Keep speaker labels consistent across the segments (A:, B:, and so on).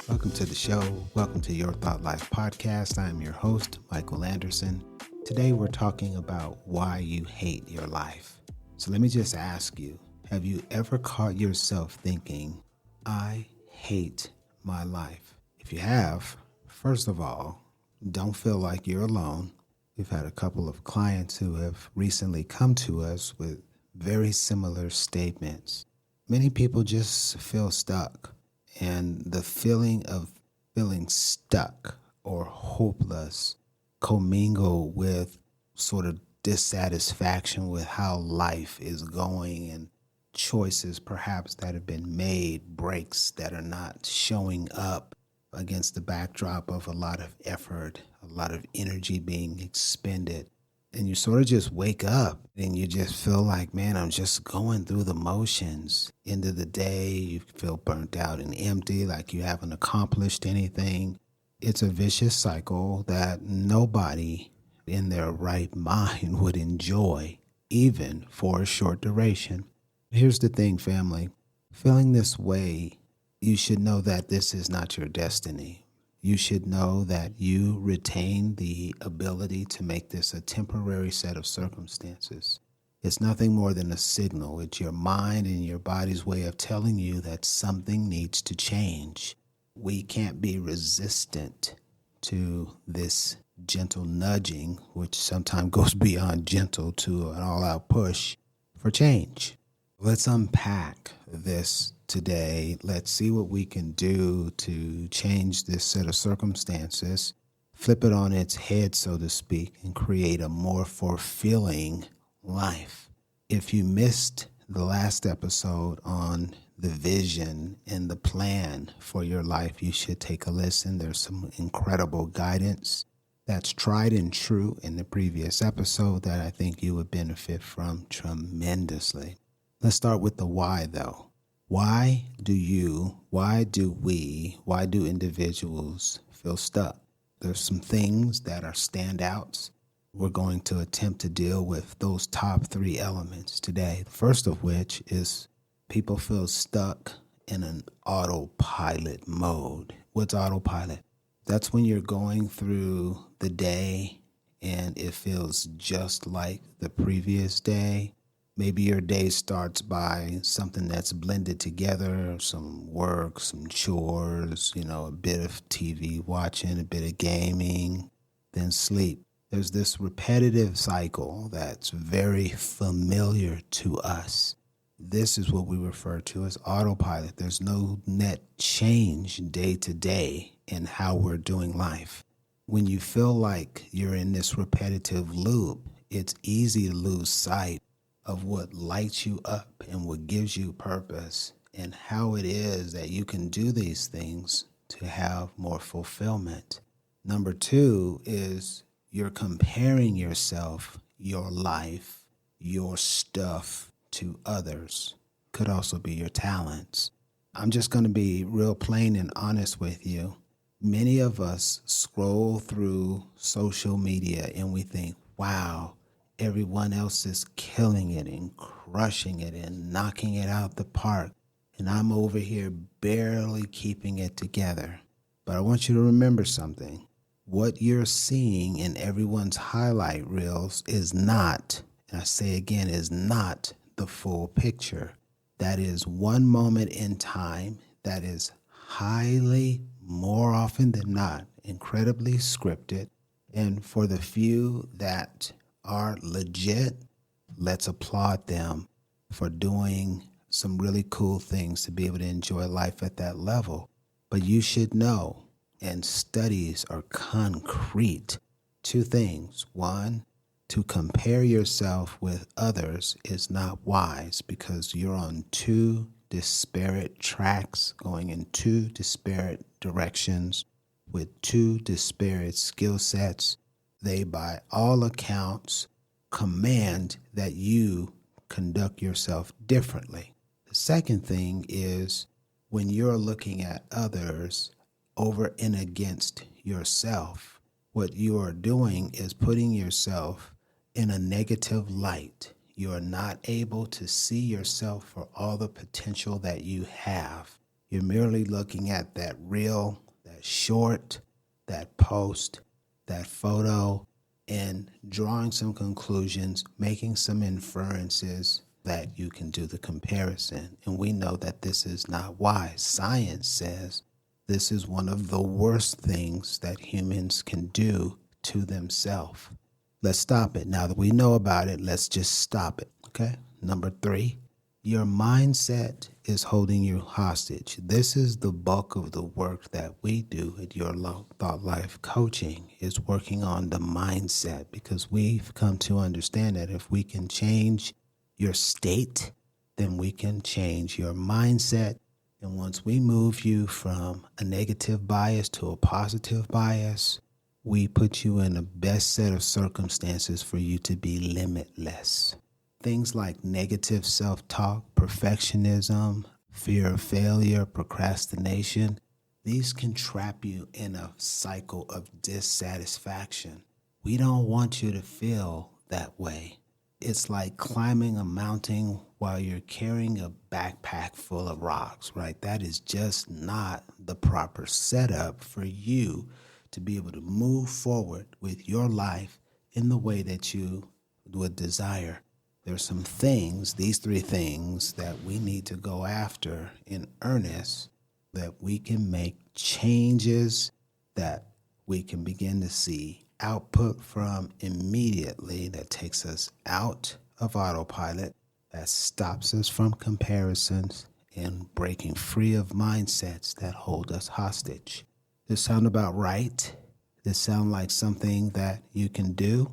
A: Welcome to the show. Welcome to Your Thought Life podcast. I'm your host, Michael Anderson. Today we're talking about why you hate your life. So let me just ask you, have you ever caught yourself thinking, I hate my life? If you have, first of all, don't feel like you're alone. We've had a couple of clients who have recently come to us with very similar statements. Many people just feel stuck, and the feeling of feeling stuck or hopeless commingle with sort of dissatisfaction with how life is going and choices perhaps that have been made, breaks that are not showing up against the backdrop of a lot of effort, a lot of energy being expended. And you sort of just wake up and you just feel like, man, I'm just going through the motions. End of the day, you feel burnt out and empty, like you haven't accomplished anything. It's a vicious cycle that nobody in their right mind would enjoy, even for a short duration. Here's the thing, family. Feeling this way, you should know that this is not your destiny. You should know that you retain the ability to make this a temporary set of circumstances. It's nothing more than a signal. It's your mind and your body's way of telling you that something needs to change. We can't be resistant to this gentle nudging, which sometimes goes beyond gentle to an all-out push for change. Let's unpack this today. Let's see what we can do to change this set of circumstances, flip it on its head, so to speak, and create a more fulfilling life. If you missed the last episode on the vision and the plan for your life, you should take a listen. There's some incredible guidance that's tried and true in the previous episode that I think you would benefit from tremendously. Let's start with the why, though. Why do individuals feel stuck? There's some things that are standouts. We're going to attempt to deal with those top three elements today. The first of which is people feel stuck in an autopilot mode. What's autopilot? That's when you're going through the day and it feels just like the previous day. Maybe your day starts by something that's blended together, some work, some chores, a bit of TV watching, a bit of gaming, then sleep. There's this repetitive cycle that's very familiar to us. This is what we refer to as autopilot. There's no net change day to day in how we're doing life. When you feel like you're in this repetitive loop, it's easy to lose sight of what lights you up and what gives you purpose and how it is that you can do these things to have more fulfillment. Number two is you're comparing yourself, your life, your stuff to others. Could also be your talents. I'm just going to be real plain and honest with you. Many of us scroll through social media and we think, wow, everyone else is killing it and crushing it and knocking it out the park. And I'm over here barely keeping it together. But I want you to remember something. What you're seeing in everyone's highlight reels is not, and I say again, is not the full picture. That is one moment in time that is highly, more often than not, incredibly scripted. And for the few that are legit, let's applaud them for doing some really cool things to be able to enjoy life at that level. But you should know, and studies are concrete, two things. One, to compare yourself with others is not wise because you're on two disparate tracks going in two disparate directions with two disparate skill sets. They, by all accounts, command that you conduct yourself differently. The second thing is when you're looking at others over and against yourself, what you are doing is putting yourself in a negative light. You are not able to see yourself for all the potential that you have. You're merely looking at that reel, that short, that post, that photo, and drawing some conclusions, making some inferences that you can do the comparison. And we know that this is not wise. Science says this is one of the worst things that humans can do to themselves. Let's stop it. Now that we know about it, let's just stop it. Okay? Number 3, your mindset is holding you hostage. This is the bulk of the work that we do at Your Thought Life Coaching, is working on the mindset, because we've come to understand that if we can change your state, then we can change your mindset. And once we move you from a negative bias to a positive bias, we put you in the best set of circumstances for you to be limitless. Things like negative self-talk, perfectionism, fear of failure, procrastination, these can trap you in a cycle of dissatisfaction. We don't want you to feel that way. It's like climbing a mountain while you're carrying a backpack full of rocks, right? That is just not the proper setup for you to be able to move forward with your life in the way that you would desire. There's some things, these 3 things, that we need to go after in earnest, that we can make changes that we can begin to see output from immediately, that takes us out of autopilot, that stops us from comparisons and breaking free of mindsets that hold us hostage. Does this sound about right? Does this sound like something that you can do?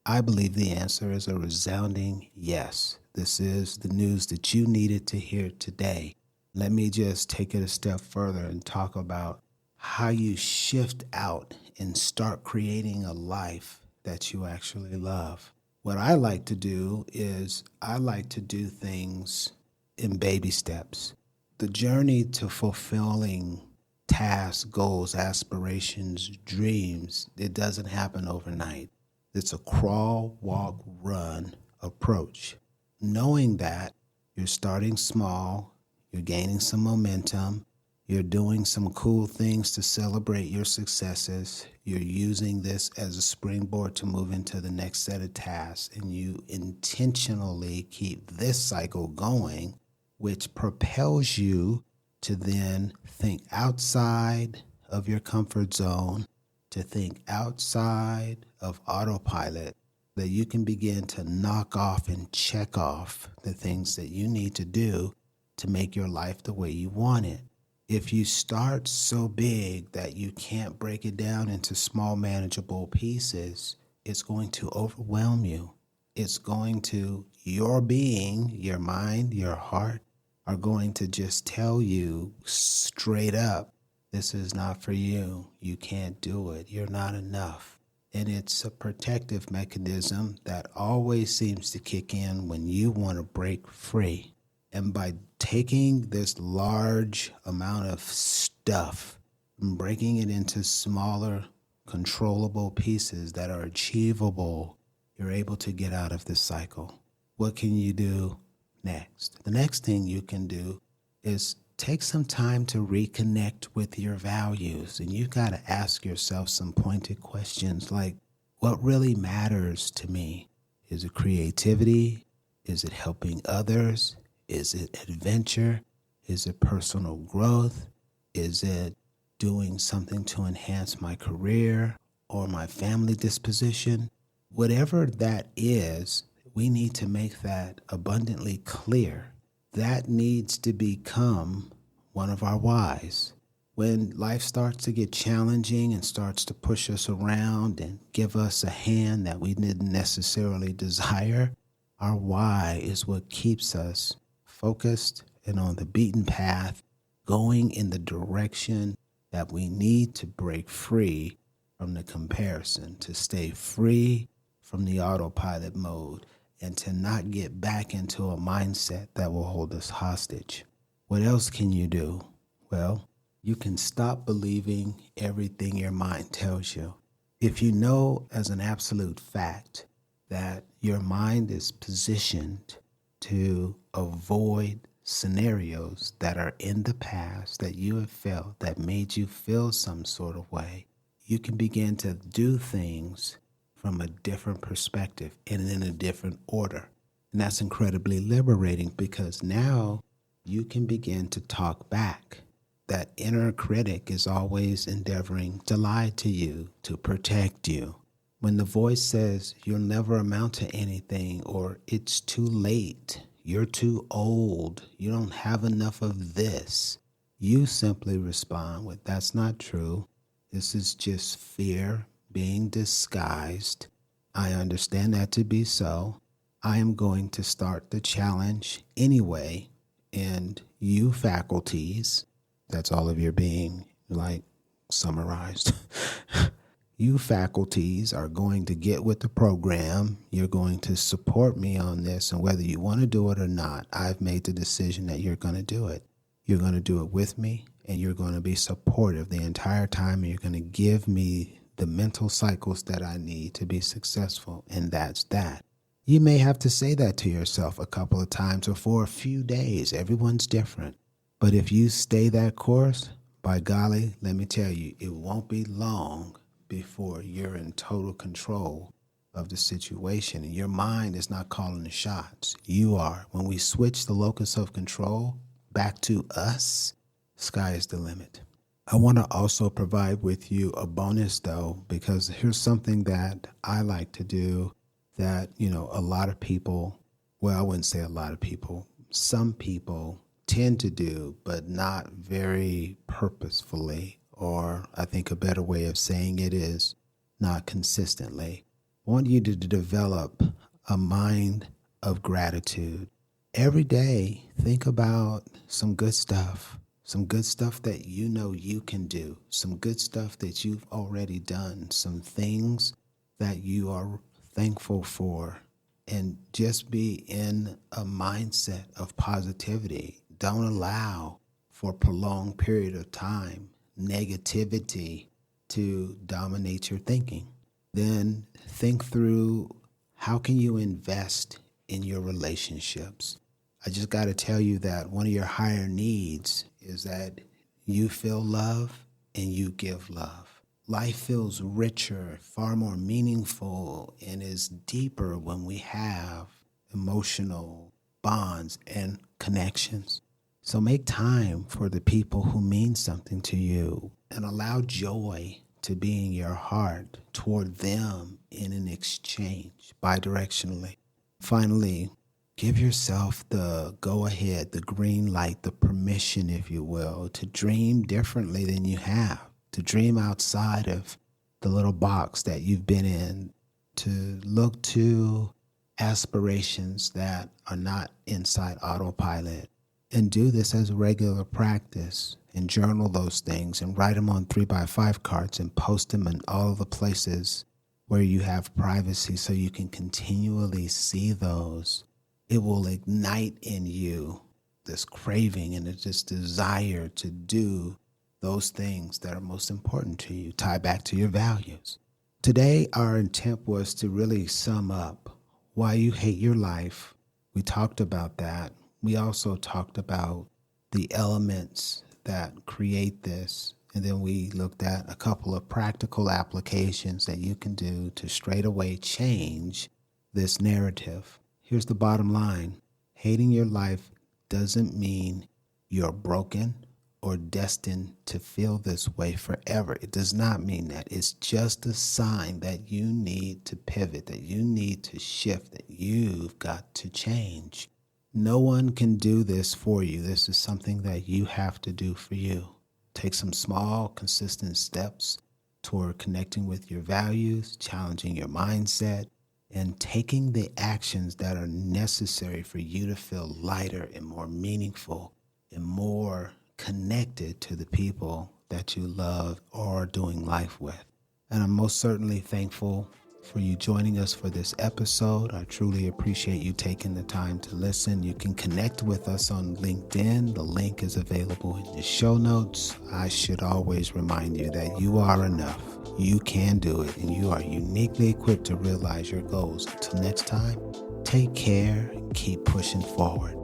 A: I believe the answer is a resounding yes. This is the news that you needed to hear today. Let me just take it a step further and talk about how you shift out and start creating a life that you actually love. What I like to do is I like to do things in baby steps. The journey to fulfilling tasks, goals, aspirations, dreams, it doesn't happen overnight. It's a crawl, walk, run approach. Knowing that you're starting small, you're gaining some momentum, you're doing some cool things to celebrate your successes, you're using this as a springboard to move into the next set of tasks, and you intentionally keep this cycle going, which propels you to then think outside of your comfort zone, to think outside of autopilot, that you can begin to knock off and check off the things that you need to do to make your life the way you want it. If you start so big that you can't break it down into small, manageable pieces, it's going to overwhelm you. It's going to, your being, your mind, your heart, are going to just tell you straight up, this is not for you. You can't do it. You're not enough. And it's a protective mechanism that always seems to kick in when you want to break free. And by taking this large amount of stuff and breaking it into smaller, controllable pieces that are achievable, you're able to get out of this cycle. What can you do next? The next thing you can do is take some time to reconnect with your values. And you've got to ask yourself some pointed questions like, what really matters to me? Is it creativity? Is it helping others? Is it adventure? Is it personal growth? Is it doing something to enhance my career or my family disposition? Whatever that is, we need to make that abundantly clear. That needs to become one of our whys. When life starts to get challenging and starts to push us around and give us a hand that we didn't necessarily desire, our why is what keeps us focused and on the beaten path, going in the direction that we need to break free from the comparison, to stay free from the autopilot mode, and to not get back into a mindset that will hold us hostage. What else can you do? Well, you can stop believing everything your mind tells you. If you know as an absolute fact that your mind is positioned to avoid scenarios that are in the past that you have felt that made you feel some sort of way, you can begin to do things from a different perspective and in a different order. And that's incredibly liberating because now you can begin to talk back. That inner critic is always endeavoring to lie to you, to protect you. When the voice says you'll never amount to anything, or it's too late, you're too old, you don't have enough of this, you simply respond with, that's not true. This is just fear being disguised. I understand that to be so. I am going to start the challenge anyway. And you faculties, that's all of your being, like summarized. You faculties are going to get with the program. You're going to support me on this. And whether you want to do it or not, I've made the decision that you're going to do it. You're going to do it with me, and you're going to be supportive the entire time. And you're going to give me the mental cycles that I need to be successful. And that's that. You may have to say that to yourself a couple of times or for a few days. Everyone's different. But if you stay that course, by golly, let me tell you, it won't be long before you're in total control of the situation. And your mind is not calling the shots. You are. When we switch the locus of control back to us, sky is the limit. I want to also provide with you a bonus, though, because here's something that I like to do that, a lot of people, well, I wouldn't say a lot of people, some people tend to do, but not very purposefully, or I think a better way of saying it is not consistently. I want you to develop a mind of gratitude. Every day, think about some good stuff that you can do, some good stuff that you've already done, some things that you are thankful for, and just be in a mindset of positivity. Don't allow for a prolonged period of time negativity to dominate your thinking. Then think through, how can you invest in your relationships? I just got to tell you that one of your higher needs is that you feel love and you give love. Life feels richer, far more meaningful, and is deeper when we have emotional bonds and connections. So make time for the people who mean something to you and allow joy to be in your heart toward them in an exchange bidirectionally. Finally, give yourself the go-ahead, the green light, the permission, if you will, to dream differently than you have, to dream outside of the little box that you've been in, to look to aspirations that are not inside autopilot. And do this as a regular practice, and journal those things and write them on 3x5 cards and post them in all the places where you have privacy so you can continually see those. It will ignite in you this craving and this desire to do those things that are most important to you, tie back to your values. Today, our intent was to really sum up why you hate your life. We talked about that. We also talked about the elements that create this. And then we looked at a couple of practical applications that you can do to straight away change this narrative. Here's the bottom line. Hating your life doesn't mean you're broken or destined to feel this way forever. It does not mean that. It's just a sign that you need to pivot, that you need to shift, that you've got to change. No one can do this for you. This is something that you have to do for you. Take some small, consistent steps toward connecting with your values, challenging your mindset, and taking the actions that are necessary for you to feel lighter and more meaningful and more connected to the people that you love or are doing life with. And I'm most certainly thankful for you joining us for this episode. I truly appreciate you taking the time to listen. You can connect with us on LinkedIn. The link is available in the show notes. I should always remind you that you are enough. You can do it, and you are uniquely equipped to realize your goals. Until next time, take care and keep pushing forward.